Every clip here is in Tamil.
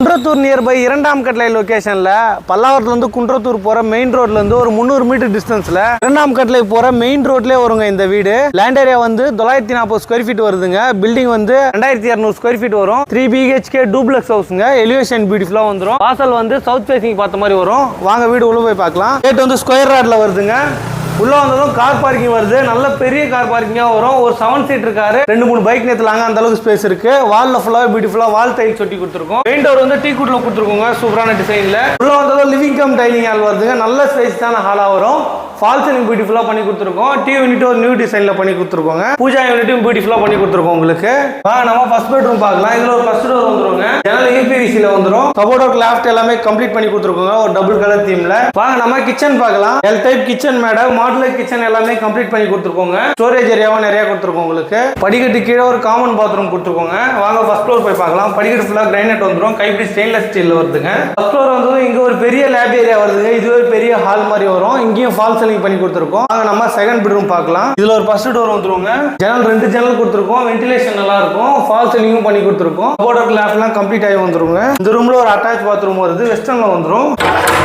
குன்றத்தூர் நியர்பை இரண்டாம் கட்டளை லொகேஷன்ல பல்லாவரத்துல இருந்து குன்றத்தூர் போற மெயின் ரோட்ல இருந்து ஒரு 300 மீட்டர் டிஸ்டன்ஸ்ல இரண்டாம் கட்டளை போற மெயின் ரோட்லயே வருங்க இந்த வீடு. லேண்ட் ஏரியா வந்து 940 ஸ்கொயர் ஃபீட் வருதுங்க. பில்டிங் வந்து 2200 ஸ்கொயர் ஃபீட் வரும். 3 BHK டூப்ளெக்ஸ் ஹவுஸ்ங்க. எலிவேஷன் பியூட்டிஃபுல்லா வந்துரும். வாசல் வந்து சவுத் ஃபேசிங் பார்த்த மாதிரி வரும். வாங்க வீடு உள்ள போய் பார்க்கலாம். கேட் வந்து ஸ்கொயர் ராட்ல வருதுங்க. உள்ள வந்ததும் கார் பார்க்கிங் வருது. நல்ல பெரிய கார் பார்க்கிங்கா வரும். ஒரு 7 சீட்டர் காரு, 2-3 பைக் நேத்துலாங்க. அந்த அளவுக்கு ஸ்பேஸ் இருக்கு. வால்ல ஃபுல்லா பியூட்டிஃபுல்லா வால் டைல்ஸ் ஒட்டி கொடுத்துருக்கோம். பெயிண்ட் டோர் வந்து டீ குட்ல கொடுத்துருக்கோங்க. சூப்பரான டிசைன்ல. உள்ள வந்ததும் லிவிங் கம் டைனிங் ஹால் வருதுங்க. நல்ல ஸ்பேஸான ஹாலா வரும். ஃபால் சீலிங் பியூட்டிஃபுல்லா பண்ணி கொடுத்துருக்கோம். டீ யூனிட் ஒரு நியூ டிசைன்ல பண்ணி கொடுத்துருக்கோங்க. பூஜா யூனிட்டும் பியூட்டிஃபுல்லா பண்ணி கொடுத்துருக்கோம் உங்களுக்கு. நம்ம ஃபர்ஸ்ட் பெட்ரூம் பார்க்கலாம். இதுல ஒரு ஃபர்ஸ்ட் டோர் வந்துருங்க. ஜன்னல் யூபிவிசில வந்துரும். கபோர்ட் லாஃப்ட் எல்லாமே கம்ப்ளீட் பண்ணி கொடுத்துருக்கோங்க. ஒரு டபுள் கலர் தீம்ல. வாங்க நம்ம கிச்சன் பார்க்கலாம். L type kitchen madam, modular kitchen எல்லாமே கம்ப்ளீட் பண்ணி கொடுத்துருக்கோங்க. ஸ்டோரேஜ் ஏரியாவும் நிறைய கொடுத்துருக்கோம் உங்களுக்கு. படிக்கட்டு கீழே ஒரு காமன் பாத்ரூம் கொடுத்துருக்கோங்க. வாங்க ஃபர்ஸ்ட் ஃப்ளோர் போய் பார்க்கலாம். படிக்கட்டு ஃபுல்லா கிரைனைட் வந்துரும். கைப்பிடி ஸ்டெயின்லெஸ் ஸ்டீல் வருதுங்க. ஃபர்ஸ்ட் ஃப்ளோர் வந்து இங்க ஒரு பெரிய லேப் ஏரியா வருதுங்க. இது ஒரு பெரிய ஹால் மாதிரி வரும். இங்கேயும் ஃபால் சீலிங் பண்ணி கொடுத்துருக்கோம். வாங்க நம்ம செகண்ட் பெட்ரூம் பார்க்கலாம். இதுல ஒரு ஃபர்ஸ்ட் டோர் வந்துருங்க. ஜன்னல் 2 ஜன்னல் கொடுத்துருக்கோம். வென்டிலேஷன் நல்லா இருக்கும். ஃபால் சீலிங்கும் பண்ணி கொடுத்துருக்கோம். கபோர்ட் லாஃப்ட்லாம் கம்ப்ளீட் ஆகி வந்துருங்க. இந்த ரூம்ல ஒரு அட்டாச் பாத்ரூம் வருது. வெஸ்டர்ன்ல வந்துரும்.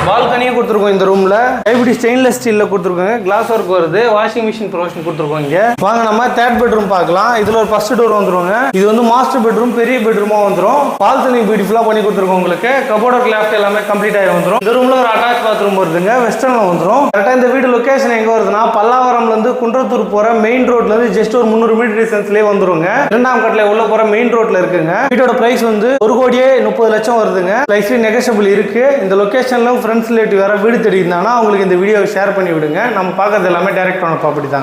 பால்கனியும் கொடுத்துருக்கோம். இந்த ரூம்ல கைப்பிடி ஸ்டெயின்லெஸ் ஸ்டீல்ல கொடுத்துருக்கோங்க. கிளாஸ் ஒர்க் வருது. வாஷிங் மிஷின் ப்ரொவிஷன் கொடுத்துருக்கோம் இங்க. வாங்க நம்ம தேர்ட் பெட்ரூம் பார்க்கலாம். இதுல ஒரு ஃபர்ஸ்ட் டோர் வந்துருங்க. இது வந்து மாஸ்டர் பெட்ரூம், பெரிய பெட்ரூமா வந்துரும். ஃபால் சீலிங் பியூட்டிஃபுல்லா பண்ணி கொடுத்துருக்கோம் உங்களுக்கு. கபோர்ட் லாஃப்ட் எல்லாமே கம்ப்ளீட் ஆகி வந்துரும். இந்த ரூம்ல ஒரு அட்டாச் பாத்ரூம் வருதுங்க. வெஸ்டர்ன்ல வந்துரும். கரெக்டா இந்த வீடு லொகேஷன் எங்க வருதுன்னா பல்லாவரம்ல இருந்து குன்றத்தூர் போற மெயின் ரோட்ல இருந்து ஜஸ்ட் ஒரு 300 மீட்டர் டிஸ்டன்ஸ்லயே வந்துருங்க. இரண்டாம் கட்டளை உள்ள போற மெயின் ரோட்ல இருக்குங்க. வீட்டோட பிரைஸ் வந்து 1,30,00,000 வருதுங்க. பிரைஸ் நெகோஷியபிள் இருக்கு. இந்த லொகேஷன்ல ஃப்ரெண்ட்ஸ் ரிலேட்டிவ் வேற வீடு தேடி இருந்தாங்கன்னா அவங்களுக்கு இந்த வீடியோவை ஷேர் பண்ணி விடுங்க. நம்ம பார்க்கறது எல்லாமே டைரக்ட் ஆன ப்ராப்பர்ட்டி தாங்க.